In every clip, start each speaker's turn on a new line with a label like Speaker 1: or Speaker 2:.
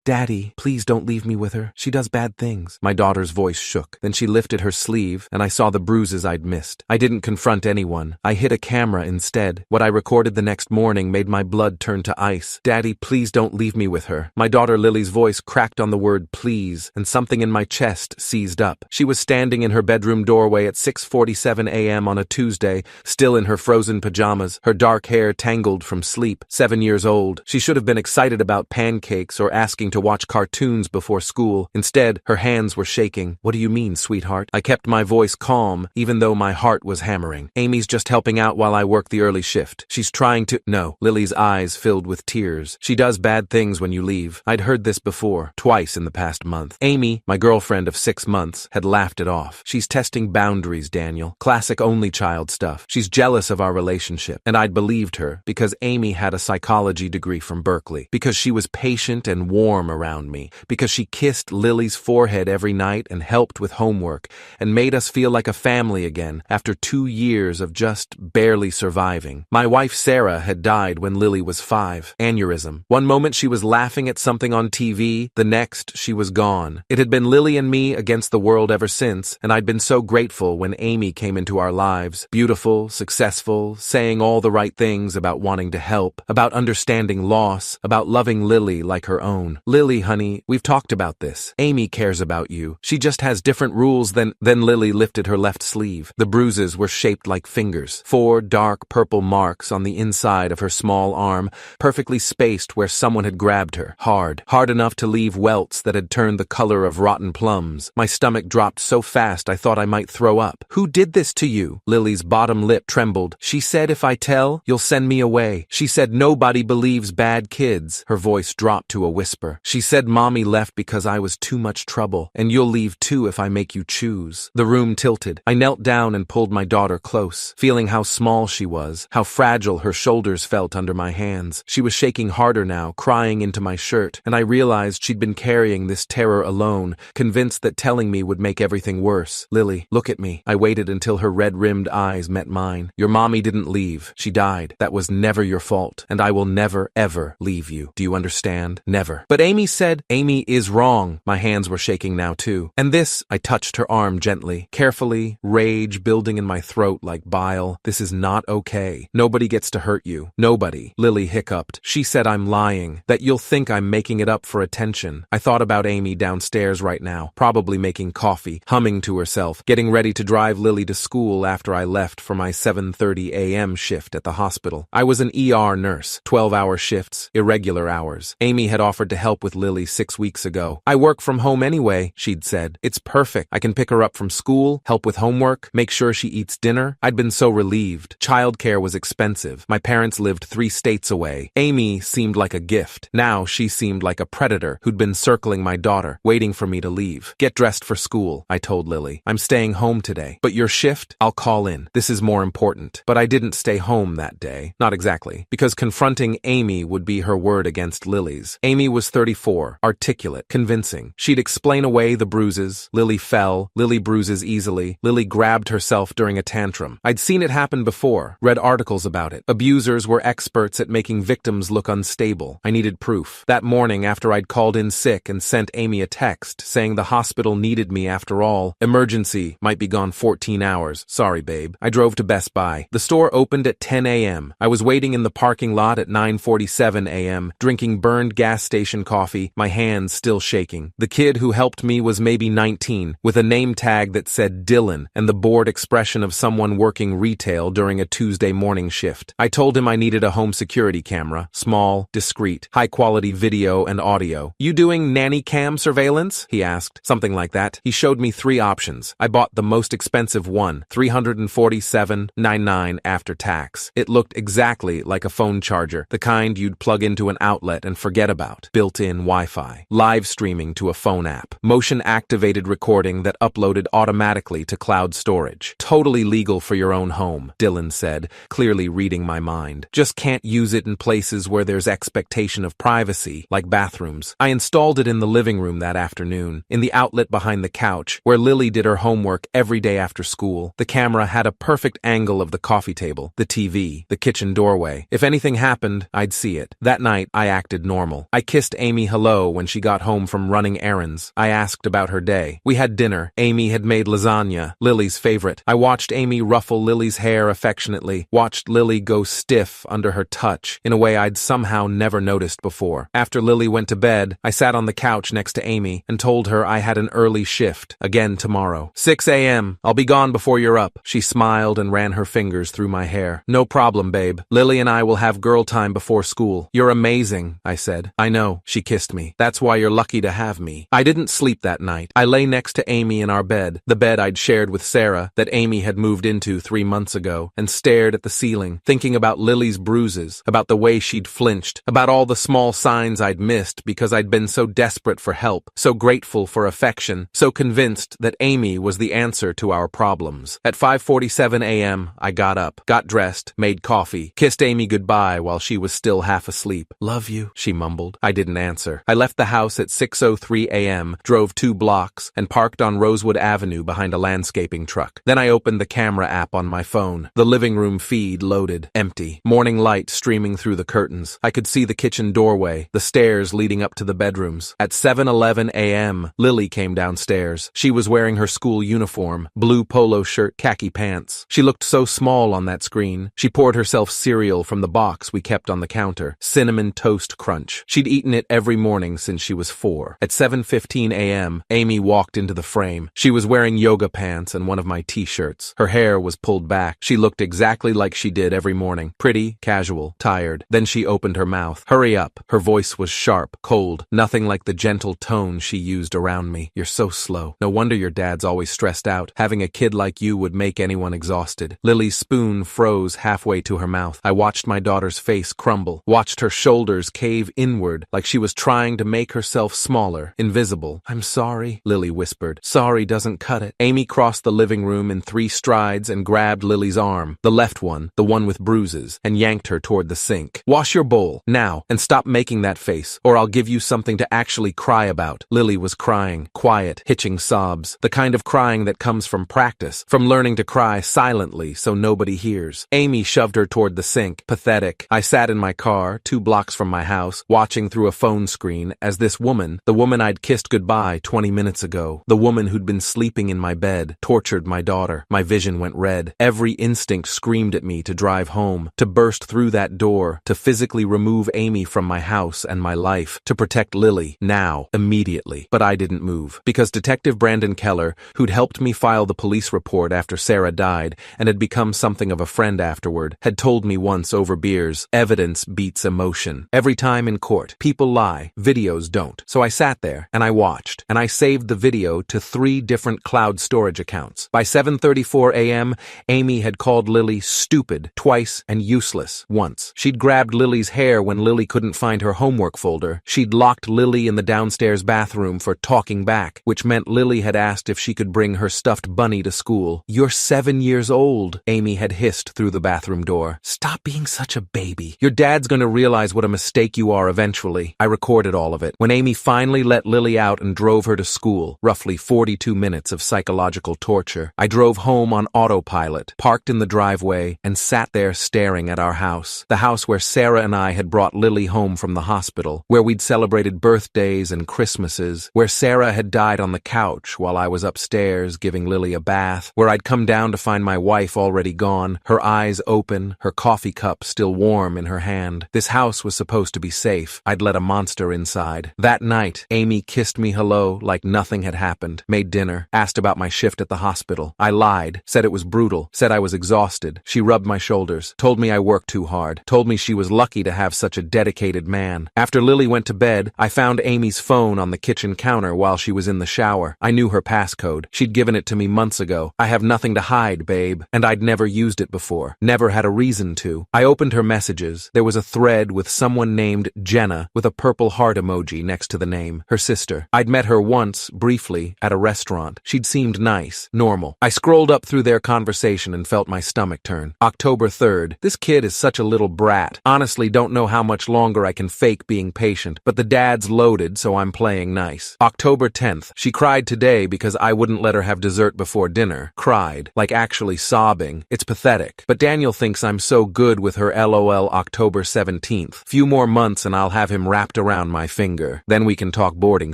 Speaker 1: "Daddy, please don't leave me with her. She does bad things." My daughter's voice shook. Then she lifted her sleeve, and I saw the bruises I'd missed. I didn't confront anyone. I hit a camera instead. What I recorded the next morning made my blood turn to ice. "Daddy, please don't leave me with her." My daughter Lily's voice cracked on the word please, and something in my chest seized up. She was standing in her bedroom doorway at 6:47 a.m. on a Tuesday, still in her frozen pajamas, her dark hair tangled from sleep. 7 years old. She should have been excited about pancakes or asking to watch cartoons before school. Instead, her hands were shaking. "What do you mean, sweetheart?" I kept my voice calm, even though my heart was hammering. "Amy's just helping out while I work the early shift. She's trying to—" "No." Lily's eyes filled with tears. "She does bad things when you leave." I'd heard this before, twice in the past month. Amy, my girlfriend of 6 months, had laughed it off. "She's testing boundaries, Daniel. Classic only child stuff. She's jealous of our relationship." And I'd believed her, because Amy had a psychology degree from Berkeley, because she was patient and warm around me, because she kissed Lily's forehead every night and helped with homework, and made us feel like a family again after 2 years of just barely surviving. My wife Sarah had died when Lily was 5. Aneurysm. One moment she was laughing at something on TV, the next she was gone. It had been Lily and me against the world ever since, and I'd been so grateful when Amy came into our lives. Beautiful, successful, saying all the right things about wanting to help, about understanding loss, about loving Lily like her own. "Lily, honey, we've talked about this. Amy cares about you. She just has different rules than—" Then Lily lifted her left sleeve. The bruises were shaped like fingers. 4 dark purple marks on the inside of her small arm, perfectly spaced where someone had grabbed her. Hard enough to leave welts that had turned the color of rotten plums. My stomach dropped so fast I thought I might throw up. "Who did this to you?" Lily's bottom lip trembled. "She said if I tell, you'll send me away. She said nobody believes bad kids." Her voice dropped to a whisper. "She said Mommy left because I was too much trouble, and you'll leave too if I make you choose." The room tilted. I knelt down and pulled my daughter close, feeling how small she was, how fragile her shoulders felt under my hands. She was shaking harder now, crying into my shirt, and I realized she'd been carrying this terror alone, convinced that telling me would make everything worse. "Lily, look at me." I waited until her red-rimmed eyes met mine. "Your mommy didn't leave. She died. That was never your fault, and I will never, ever leave you. Do you understand? Never." "But Amy said—" "Amy is wrong." My hands were shaking now too. "And this—" I touched her arm gently, carefully, rage building in my throat like bile. "This is not okay. Nobody gets to hurt you. Nobody." Lily hiccuped. "She said I'm lying, that you'll think I'm making it up for attention." I thought about Amy downstairs right now, probably making coffee, humming to herself, getting ready to drive Lily to school after I left for my 7:30 a.m. shift at the hospital. I was an ER nurse, 12-hour shifts, irregular hours. Amy had offered to help with Lily 6 weeks ago. "I work from home anyway," she'd said. "It's perfect. I can pick her up from school, help with homework, make sure she eats dinner." I'd been so relieved. Childcare was expensive. My parents lived 3 states away. Amy seemed like a gift. Now she seemed like a predator who'd been circling my daughter, waiting for me to leave. "Get dressed for school," I told Lily. "I'm staying home today. But your shift? I'll call in. This is more important." But I didn't stay home that day. Not exactly. Because confronting Amy would be her word against Lily's. Amy was 34, articulate, convincing. She'd explain away the bruises. Lily fell. Lily bruises easily. Lily grabbed herself during a tantrum. I'd seen it happen before, read articles about it. Abusers were experts at making victims look unstable. I needed proof. That morning, after I'd called in sick and sent Amy a text saying the hospital needed me after all, emergency, might be gone 14 hours. Sorry, babe. I drove to Best Buy. The store opened at 10 a.m. I was waiting in the parking lot at 9:47 a.m., drinking burned gas station coffee, my hands still shaking. The kid who helped me was maybe 19, with a name tag that said Dylan and the bored expression of someone working retail during a Tuesday morning shift. I told him I needed a home security camera, small, discreet, high-quality video and audio. "You doing nanny cam surveillance?" he asked. Something like that. He showed me 3 options. I bought the most expensive one, $347.99 after tax. It looked exactly like a phone charger, the kind you'd plug into an outlet and forget about. Built-in Wi-Fi. Live streaming to a phone app. Motion-activated recording that uploaded automatically to cloud storage. Totally legal for your own home, Dylan said, clearly reading my mind. Just can't use it in places where there's expectation of privacy, like bathrooms. I installed it in the living room that afternoon, in the outlet behind the couch, where Lily did her homework every day after school. The camera had a perfect angle of the coffee table, the TV, the kitchen doorway. If anything happened, I'd see it. That night, I acted normal. I kissed Amy Amy hello when she got home from running errands. I asked about her day. We had dinner. Amy had made lasagna, Lily's favorite. I watched Amy ruffle Lily's hair affectionately, watched Lily go stiff under her touch in a way I'd somehow never noticed before. After Lily went to bed, I sat on the couch next to Amy and told her I had an early shift, again tomorrow. 6 a.m. I'll be gone before you're up. She smiled and ran her fingers through my hair. No problem, babe. Lily and I will have girl time before school. You're amazing, I said. I know, she kissed me. That's why you're lucky to have me. I didn't sleep that night. I lay next to Amy in our bed, the bed I'd shared with Sarah that Amy had moved into 3 months ago, and stared at the ceiling, thinking about Lily's bruises, about the way she'd flinched, about all the small signs I'd missed because I'd been so desperate for help, so grateful for affection, so convinced that Amy was the answer to our problems. At 5:47 a.m., I got up, got dressed, made coffee, kissed Amy goodbye while she was still half asleep. Love you, she mumbled. I didn't answer. I left the house at 6:03 a.m., drove 2 blocks, and parked on Rosewood Avenue behind a landscaping truck. Then I opened the camera app on my phone. The living room feed loaded, empty. Morning light streaming through the curtains. I could see the kitchen doorway, the stairs leading up to the bedrooms. At 7:11 a.m., Lily came downstairs. She was wearing her school uniform, blue polo shirt, khaki pants. She looked so small on that screen. She poured herself cereal from the box we kept on the counter, Cinnamon Toast Crunch. She'd eaten it every morning since she was 4. At 7:15 a.m., Amy walked into the frame. She was wearing yoga pants and one of my t-shirts. Her hair was pulled back. She looked exactly like she did every morning. Pretty, casual, tired. Then she opened her mouth. Hurry up. Her voice was sharp, cold, nothing like the gentle tone she used around me. You're so slow. No wonder your dad's always stressed out. Having a kid like you would make anyone exhausted. Lily's spoon froze halfway to her mouth. I watched my daughter's face crumble, watched her shoulders cave inward like she was trying to make herself smaller, invisible. I'm sorry, Lily whispered. Sorry doesn't cut it. Amy crossed the living room in 3 strides and grabbed Lily's arm, the left one, the one with bruises, and yanked her toward the sink. Wash your bowl, now, and stop making that face, or I'll give you something to actually cry about. Lily was crying, quiet, hitching sobs, the kind of crying that comes from practice, from learning to cry silently so nobody hears. Amy shoved her toward the sink, pathetic. I sat in my car, 2 blocks from my house, watching through a phone screen as this woman, the woman I'd kissed goodbye 20 minutes ago, the woman who'd been sleeping in my bed, tortured my daughter. My vision went red. Every instinct screamed at me to drive home, to burst through that door, to physically remove Amy from my house and my life, to protect Lily, now, immediately. But I didn't move, because Detective Brandon Keller, who'd helped me file the police report after Sarah died and had become something of a friend afterward, had told me once over beers, evidence beats emotion. Every time in court, people lie, videos don't. So I sat there, and I watched, and I saved the video to 3 different cloud storage accounts. By 7:34 a.m., Amy had called Lily stupid twice and useless once. She'd grabbed Lily's hair when Lily couldn't find her homework folder. She'd locked Lily in the downstairs bathroom for talking back, which meant Lily had asked if she could bring her stuffed bunny to school. You're 7 years old, Amy had hissed through the bathroom door. Stop being such a baby. Your dad's gonna realize what a mistake you are eventually. I recorded all of it. When Amy finally let Lily out and drove her to school, roughly 42 minutes of psychological torture, I drove home on autopilot, parked in the driveway, and sat there staring at our house. The house where Sarah and I had brought Lily home from the hospital, where we'd celebrated birthdays and Christmases, where Sarah had died on the couch while I was upstairs giving Lily a bath, where I'd come down to find my wife already gone, her eyes open, her coffee cup still warm in her hand. This house was supposed to be safe. I'd let a monster inside. That night, Amy kissed me hello like nothing had happened, made dinner, asked about my shift at the hospital. I lied, said it was brutal, said I was exhausted. She rubbed my shoulders, told me I worked too hard, told me she was lucky to have such a dedicated man. After Lily went to bed, I found Amy's phone on the kitchen counter while she was in the shower. I knew her passcode. She'd given it to me months ago. I have nothing to hide, babe, and I'd never used it before. Never had a reason to. I opened her messages. There was a thread with someone named Jenna with a purple heart emoji next to the name, her sister. I'd met her once, briefly, at a restaurant. She'd seemed nice, normal. I scrolled up through their conversation and felt my stomach turn. October 3rd. This kid is such a little brat. Honestly, don't know how much longer I can fake being patient, but the dad's loaded, so I'm playing nice. October 10th. She cried today because I wouldn't let her have dessert before dinner. Cried, like actually sobbing. It's pathetic. But Daniel thinks I'm so good with her LOL. October 17th. Few more months and I'll have him wrapped around around my finger. Then we can talk boarding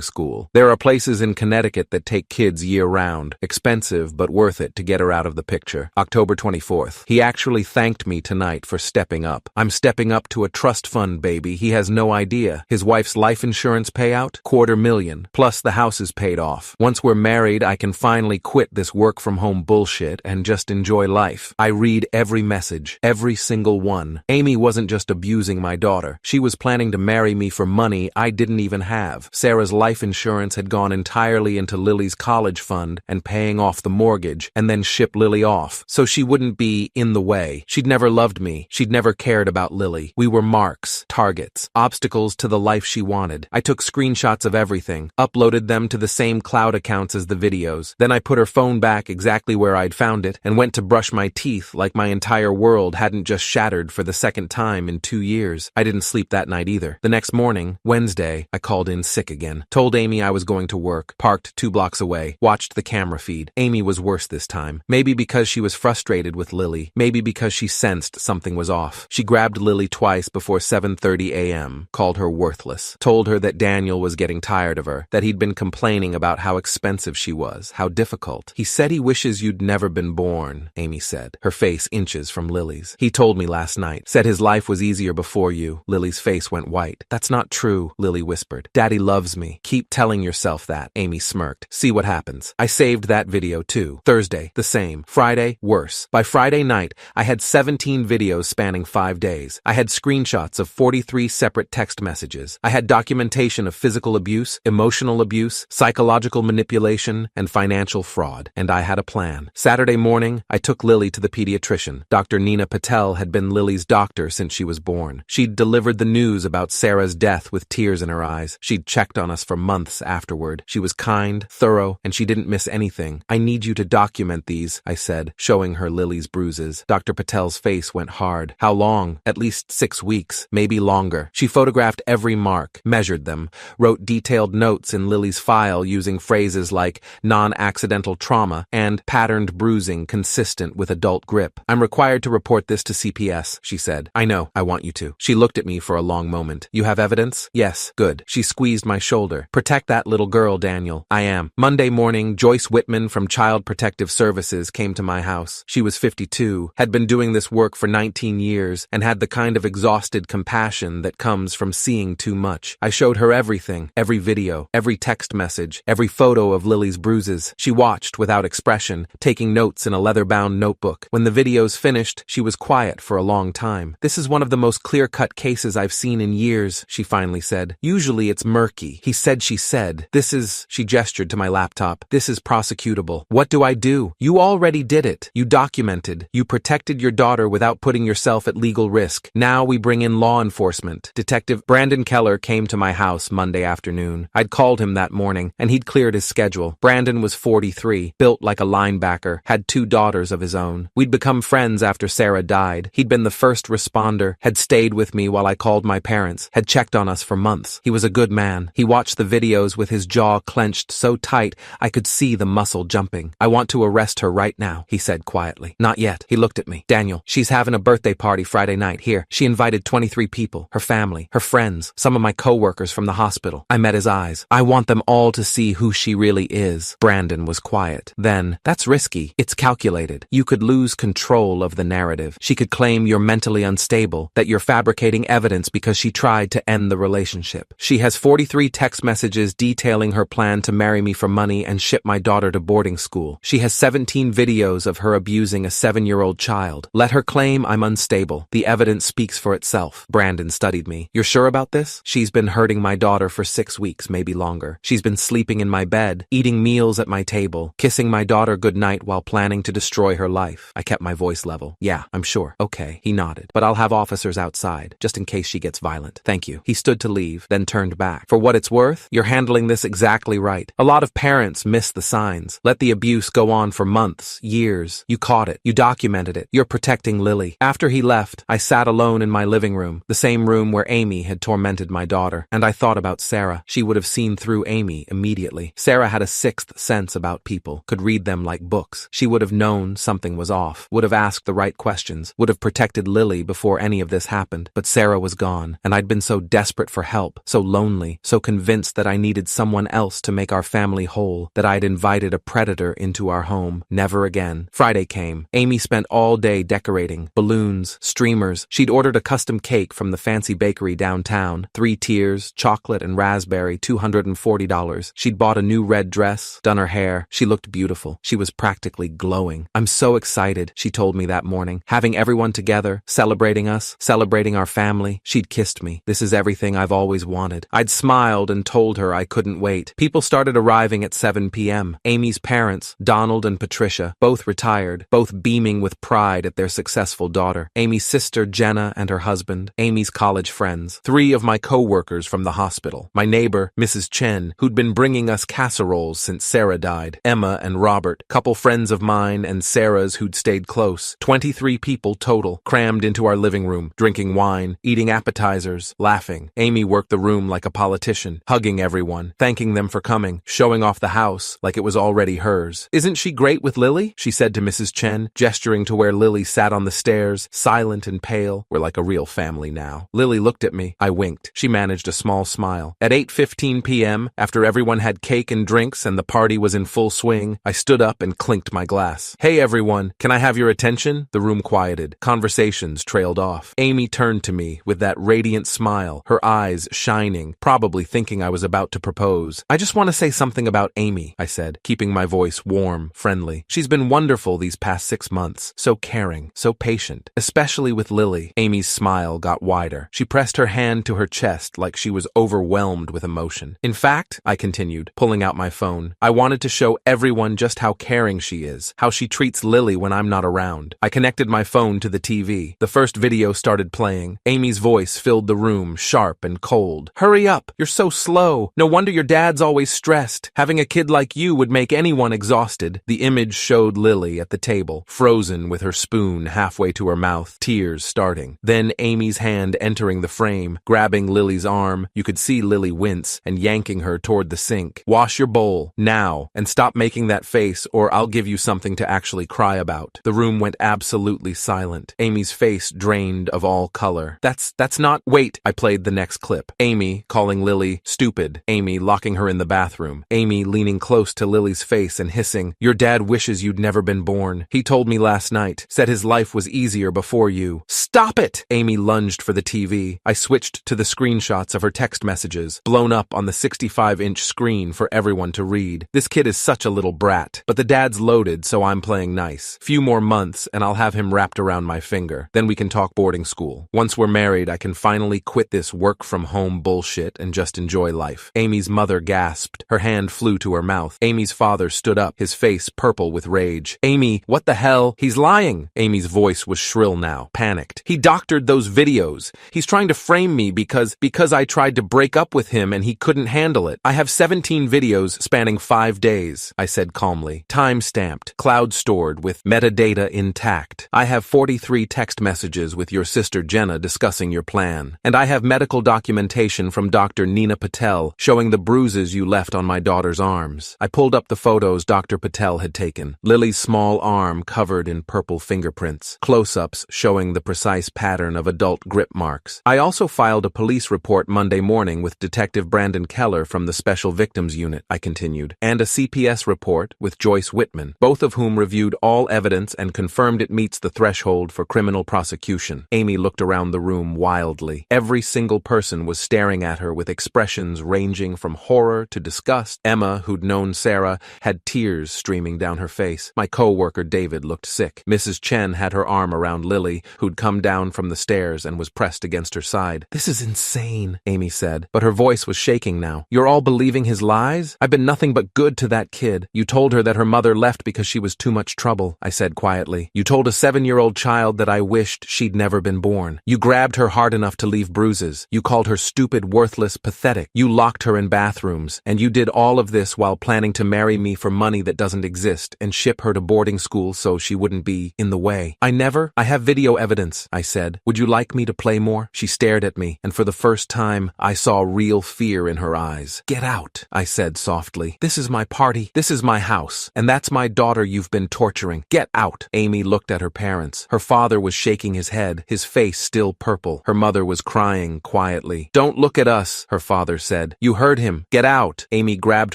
Speaker 1: school. There are places in Connecticut that take kids year-round. Expensive, but worth it to get her out of the picture. October 24th. He actually thanked me tonight for stepping up. I'm stepping up to a trust fund, baby. He has no idea. His wife's life insurance payout? $250,000. Plus the house is paid off. Once we're married, I can finally quit this work-from-home bullshit and just enjoy life. I read every message. Every single one. Amy wasn't just abusing my daughter. She was planning to marry me for money I didn't even have. Sarah's life insurance had gone entirely into Lily's college fund and paying off the mortgage, and then ship Lily off, so she wouldn't be in the way. She'd never loved me. She'd never cared about Lily. We were marks, targets, obstacles to the life she wanted. I took screenshots of everything, uploaded them to the same cloud accounts as the videos. Then I put her phone back exactly where I'd found it and went to brush my teeth like my entire world hadn't just shattered for the second time in 2 years. I didn't sleep that night either. The next morning, Wednesday, I called in sick again. Told Amy I was going to work, parked 2 blocks away, watched the camera feed. Amy was worse this time. Maybe because she was frustrated with Lily. Maybe because she sensed something was off. She grabbed Lily twice before 7:30 a.m., called her worthless, told her that Daniel was getting tired of her, that he'd been complaining about how expensive she was, how difficult. He said he wishes you'd never been born, Amy said, her face inches from Lily's. He told me last night, said his life was easier before you. Lily's face went white. That's not true, Lily whispered. Daddy loves me. Keep telling yourself that, Amy smirked. See what happens. I saved that video too. Thursday, the same. Friday, worse. By Friday night, I had 17 videos spanning 5 days. I had screenshots of 43 separate text messages. I had documentation of physical abuse, emotional abuse, psychological manipulation, and financial fraud. And I had a plan. Saturday morning, I took Lily to the pediatrician. Dr. Nina Patel had been Lily's doctor since she was born. She'd delivered the news about Sarah's death with tears in her eyes. She'd checked on us for months afterward. She was kind, thorough, and she didn't miss anything. I need you to document these, I said, showing her Lily's bruises. Dr. Patel's face went hard. How long? At least 6 weeks, maybe longer. She photographed every mark, measured them, wrote detailed notes in Lily's file using phrases like non-accidental trauma and patterned bruising consistent with adult grip. I'm required to report this to CPS, she said. I know, I want you to. She looked at me for a long moment. You have evidence? Yes, good. She squeezed my shoulder. Protect that little girl, Daniel. I am. Monday morning, Joyce Whitman from Child Protective Services came to my house. She was 52, had been doing this work for 19 years, and had the kind of exhausted compassion that comes from seeing too much. I showed her everything, every video, every text message, every photo of Lily's bruises. She watched without expression, taking notes in a leather-bound notebook. When the videos finished, she was quiet for a long time. This is one of the most clear-cut cases I've seen in years, she finally said. Usually it's murky. He said she said. This is, she gestured to my laptop, this is prosecutable. What do I do? You already did it. You documented. You protected your daughter without putting yourself at legal risk. Now we bring in law enforcement. Detective Brandon Keller came to my house Monday afternoon. I'd called him that morning, and he'd cleared his schedule. Brandon was 43, built like a linebacker, had 2 daughters of his own. We'd become friends after Sarah died. He'd been the first responder, had stayed with me while I called my parents, had checked on us for months. He was a good man. He watched the videos with his jaw clenched so tight I could see the muscle jumping. I want to arrest her right now, he said quietly. Not yet. He looked at me. Daniel, she's having a birthday party Friday night here. She invited 23 people, her family, her friends, some of my co-workers from the hospital. I met his eyes. I want them all to see who she really is. Brandon was quiet. Then, that's risky. It's calculated. You could lose control of the narrative. She could claim you're mentally unstable, that you're fabricating evidence because she tried to end the relationship. She has 43 text messages detailing her plan to marry me for money and ship my daughter to boarding school. She has 17 videos of her abusing a 7-year-old child. Let her claim I'm unstable. The evidence speaks for itself. Brandon studied me. You're sure about this? She's been hurting my daughter for 6 weeks, maybe longer. She's been sleeping in my bed, eating meals at my table, kissing my daughter goodnight while planning to destroy her life. I kept my voice level. Yeah, I'm sure. Okay, he nodded. But I'll have officers outside, just in case she gets violent. Thank you. He stood to leave, then turned back. For what it's worth, you're handling this exactly right. A lot of parents miss the signs. Let the abuse go on for months, years. You caught it. You documented it. You're protecting Lily. After he left, I sat alone in my living room, the same room where Amy had tormented my daughter, and I thought about Sarah. She would have seen through Amy immediately. Sarah had a sixth sense about people, could read them like books. She would have known something was off, would have asked the right questions, would have protected Lily before any of this happened. But Sarah was gone, and I'd been so desperate desperate for help, so lonely, so convinced that I needed someone else to make our family whole, that I'd invited a predator into our home. Never again. Friday came. Amy spent all day decorating. Balloons, streamers. She'd ordered a custom cake from the fancy bakery downtown. 3 tiers, chocolate and raspberry, $240. She'd bought a new red dress, done her hair. She looked beautiful. She was practically glowing. I'm so excited, she told me that morning. Having everyone together, celebrating us, celebrating our family. She'd kissed me. This is everything I've always wanted. I'd smiled and told her I couldn't wait. People started arriving at 7 p.m. Amy's parents, Donald and Patricia, both retired, both beaming with pride at their successful daughter. Amy's sister, Jenna, and her husband. Amy's college friends. 3 of my co-workers from the hospital. My neighbor, Mrs. Chen, who'd been bringing us casseroles since Sarah died. Emma and Robert, couple friends of mine and Sarah's who'd stayed close. 23 people total, crammed into our living room, drinking wine, eating appetizers, laughing. Amy worked the room like a politician, hugging everyone, thanking them for coming, showing off the house like it was already hers. Isn't she great with Lily? She said to Mrs. Chen, gesturing to where Lily sat on the stairs, silent and pale. We're like a real family now. Lily looked at me. I winked. She managed a small smile. At 8:15 p.m., after everyone had cake and drinks and the party was in full swing, I stood up and clinked my glass. Hey everyone, can I have your attention? The room quieted. Conversations trailed off. Amy turned to me with that radiant smile, her eyes shining, probably thinking I was about to propose. I just want to say something about Amy, I said, keeping my voice warm, friendly. She's been wonderful these past 6 months. So caring, so patient, especially with Lily. Amy's smile got wider. She pressed her hand to her chest like she was overwhelmed with emotion. In fact, I continued, pulling out my phone, I wanted to show everyone just how caring she is, how she treats Lily when I'm not around. I connected my phone to the TV. The first video started playing. Amy's voice filled the room, sharp and cold. Hurry up, you're so slow. No wonder your dad's always stressed. Having a kid like you would make anyone exhausted. The image showed Lily at the table, frozen with her spoon halfway to her mouth, tears starting. Then Amy's hand entering the frame, grabbing Lily's arm. You could see Lily wince and yanking her toward the sink. Wash your bowl, now, and stop making that face or I'll give you something to actually cry about. The room went absolutely silent. Amy's face drained of all color. That's not— Wait, I played the next clip. Amy calling Lily stupid. Amy locking her in the bathroom. Amy leaning close to Lily's face and hissing, your dad wishes you'd never been born. He told me last night, said his life was easier before you. Stop it! Amy lunged for the TV. I switched to the screenshots of her text messages, blown up on the 65-inch screen for everyone to read. This kid is such a little brat, but the dad's loaded, so I'm playing nice. Few more months and I'll have him wrapped around my finger. Then we can talk boarding school. Once we're married, I can finally quit this work-from-home bullshit and just enjoy life. Amy's mother gasped. Her hand flew to her mouth. Amy's father stood up, his face purple with rage. Amy, what the hell? He's lying. Amy's voice was shrill now, panicked. He doctored those videos. He's trying to frame me because I tried to break up with him and he couldn't handle it. I have 17 videos spanning 5 days, I said calmly. Time-stamped, cloud-stored with metadata intact. I have 43 text messages with your sister Jenna discussing your plan. And I have medical documentation from Dr. Nina Patel showing the bruises you left on my daughter's arms. I pulled up the photos Dr. Patel had taken. Lily's small arm covered in purple fingerprints. Close-ups showing the precise pattern of adult grip marks. I also filed a police report Monday morning with Detective Brandon Keller from the Special Victims Unit, I continued, and a CPS report with Joyce Whitman, both of whom reviewed all evidence and confirmed it meets the threshold for criminal prosecution. Amy looked around the room wildly. Every single person was staring at her with expressions ranging from horror to disgust. Emma, who'd known Sarah, had tears streaming down her face. My co-worker David looked sick. Mrs. Chen had her arm around Lily, who'd come down from the stairs and was pressed against her side. This is insane, Amy said, but her voice was shaking now. You're all believing his lies? I've been nothing but good to that kid. You told her that her mother left because she was too much trouble, I said quietly. You told a 7-year-old child that I wished she'd never been born. You grabbed her hard enough to leave bruises. You called her stupid, worthless, pathetic. You locked her in bathrooms. And you did all of this while planning to marry me for money that doesn't exist and ship her to boarding school so she wouldn't be in the way. I have video evidence, I said. Would you like me to play more? She stared at me, and for the first time, I saw real fear in her eyes. Get out, I said softly. This is my party. This is my house. And that's my daughter you've been torturing. Get out. Amy looked at her parents. Her father was shaking his head, his face still purple. Her mother was crying quietly. quietly. Don't look at us, her father said. You heard him. Get out. Amy grabbed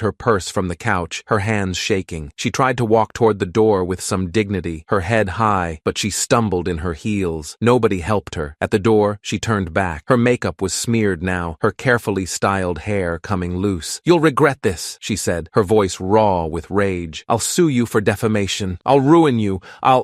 Speaker 1: her purse from the couch, her hands shaking. She tried to walk toward the door with some dignity, her head high, but she stumbled in her heels. Nobody helped her. At the door, she turned back. Her makeup was smeared now, her carefully styled hair coming loose. You'll regret this, she said, her voice raw with rage. I'll sue you for defamation. I'll ruin you.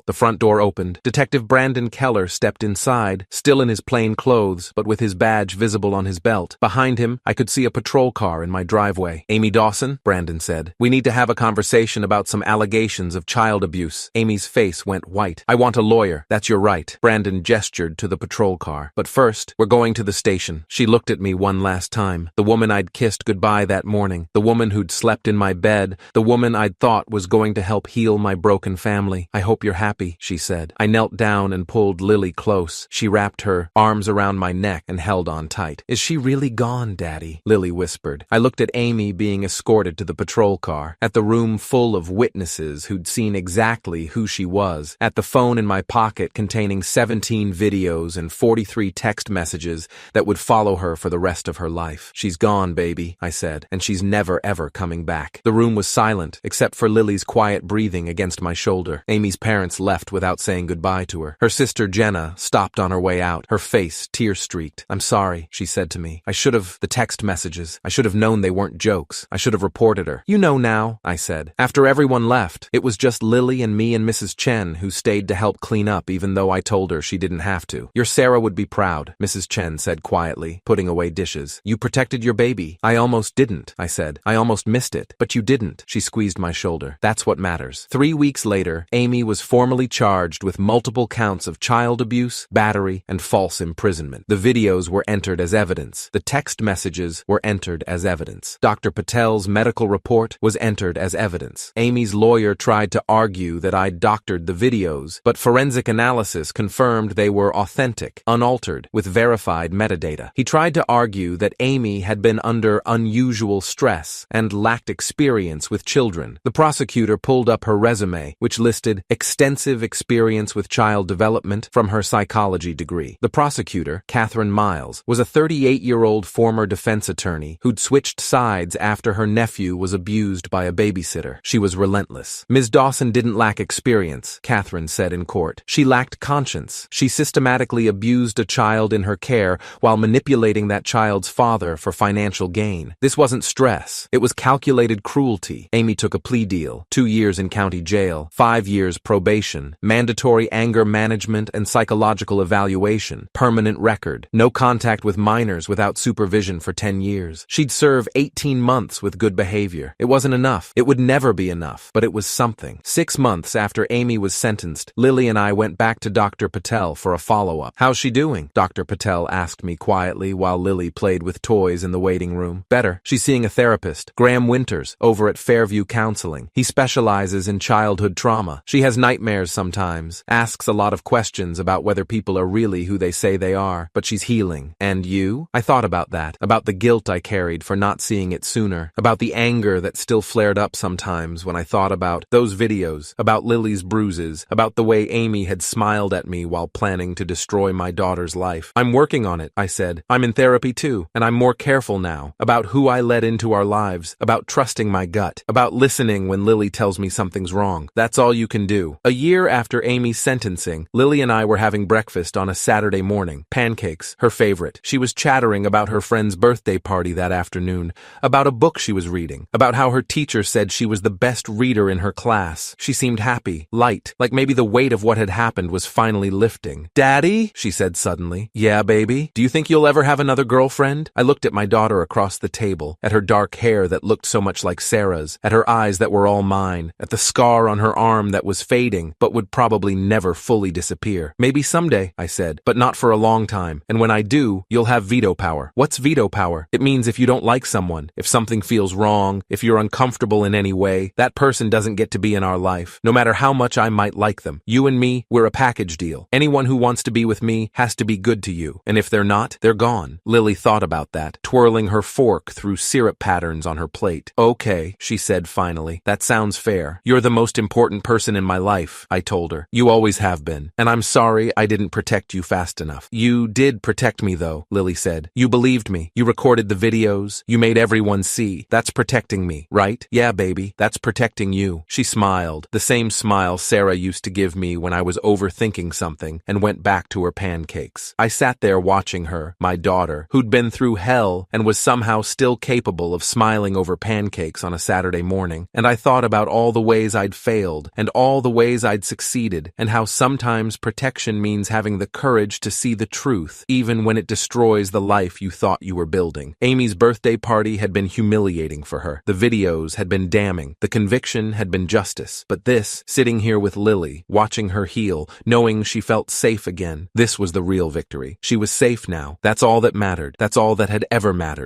Speaker 1: The front door opened. Detective Brandon Keller stepped inside, still in his plain clothes, but with his badge visible on his belt. Behind him, I could see a patrol car in my driveway. Amy Dawson, Brandon said. We need to have a conversation about some allegations of child abuse. Amy's face went white. I want a lawyer. That's your right. Brandon gestured to the patrol car. But first, we're going to the station. She looked at me one last time. The woman I'd kissed goodbye that morning. The woman who'd slept in my bed. The woman I'd thought was going to help heal my broken family. I hope you're happy, she said. I knelt down and pulled Lily close. She wrapped her arms around my neck and held on tight. Is she really gone, Daddy? Lily whispered. I looked at Amy being escorted to the patrol car, at the room full of witnesses who'd seen exactly who she was, at the phone in my pocket containing 17 videos and 43 text messages that would follow her for the rest of her life. She's gone, baby, I said, and she's never ever coming back. The room was silent, except for Lily's quiet breathing against my shoulder. Amy's parents left without saying goodbye to her. Her sister Jenna stopped on her way out, her face tear-streaked. I'm sorry, she said to me. The text messages. I should have known they weren't jokes. I should have reported her. You know now, I said. After everyone left, it was just Lily and me and Mrs. Chen who stayed to help clean up even though I told her she didn't have to. Your Sarah would be proud, Mrs. Chen said quietly, putting away dishes. You protected your baby. I almost didn't, I said. I almost missed it. But you didn't. She squeezed my shoulder. That's what matters. 3 weeks later, Amy was formally charged with multiple counts of child abuse, battery, and false imprisonment. The videos were entered as evidence. The text messages were entered as evidence. Dr. Patel's medical report was entered as evidence. Amy's lawyer tried to argue that I'd doctored the videos, but forensic analysis confirmed they were authentic, unaltered, with verified metadata. He tried to argue that Amy had been under unusual stress and lacked experience with children. The prosecutor pulled up her resume, which listed extensive experience with child development from her psychology degree. The prosecutor, Catherine Miles, was a 38-year-old former defense attorney who'd switched sides after her nephew was abused by a babysitter. She was relentless. Ms. Dawson didn't lack experience, Catherine said in court. She lacked conscience. She systematically abused a child in her care while manipulating that child's father for financial gain. This wasn't stress. It was calculated cruelty. Amy took a plea deal, 2 years in county jail, 5 years probation, mandatory anger management and psychological evaluation, permanent record, no contact with minors without supervision for 10 years. She'd serve 18 months with good behavior. It wasn't enough. It would never be enough, but it was something. 6 months after Amy was sentenced, Lily and I went back to Dr. Patel for a follow-up. How's she doing? Dr. Patel asked me quietly while Lily played with toys in the waiting room. Better. She's seeing a therapist, Graham Winters, over at Fairview Counseling. He specializes in childhood trauma. She has nightmares sometimes, asks a lot of questions about whether people are really who they say they are, but she's healing. And you? I thought about that, about the guilt I carried for not seeing it sooner, about the anger that still flared up sometimes when I thought about those videos, about Lily's bruises, about the way Amy had smiled at me while planning to destroy my daughter's life. I'm working on it, I said. I'm in therapy too, and I'm more careful now about who I let into our lives, about trusting my gut, about listening when Lily tells me something's wrong. That's all you can do. A year after Amy's sentencing, Lily and I were having breakfast on a Saturday morning. Pancakes, her favorite. She was chattering about her friend's birthday party that afternoon, about a book she was reading, about how her teacher said she was the best reader in her class. She seemed happy, light, like maybe the weight of what had happened was finally lifting. Daddy, she said suddenly. Yeah, baby? Do you think you'll ever have another girlfriend? I looked at my daughter across the table, at her dark hair that looked so much like Sarah's, at her eyes that were all mine, at the scar on her arm that was fading, but would probably never fully disappear. Maybe someday, I said, but not for a long time. And when I do, you'll have veto power. What's veto power? It means if you don't like someone, if something feels wrong, if you're uncomfortable in any way, that person doesn't get to be in our life, no matter how much I might like them. You and me, we're a package deal. Anyone who wants to be with me has to be good to you. And if they're not, they're gone. Lily thought about that, twirling her fork through syrup patterns on her plate. Okay, she said finally. That sounds fair. You're the most important person in my life, I told her. You always have been. And I'm sorry I didn't protect you fast enough. You did protect me though. though, Lily said. You believed me. You recorded the videos. You made everyone see. That's protecting me, right? Yeah, baby, that's protecting you. She smiled, the same smile Sarah used to give me when I was overthinking something, and went back to her pancakes. I sat there watching her, my daughter, who'd been through hell and was somehow still capable of smiling over pancakes on a Saturday morning, and I thought about all the ways I'd failed and all the ways I'd succeeded, and how sometimes protection means having the courage to see the truth, even when it destroys the life you thought you were building. Amy's birthday party had been humiliating for her. The videos had been damning. The conviction had been justice. But this, sitting here with Lily, watching her heal, knowing she felt safe again, this was the real victory. She was safe now. That's all that mattered. That's all that had ever mattered.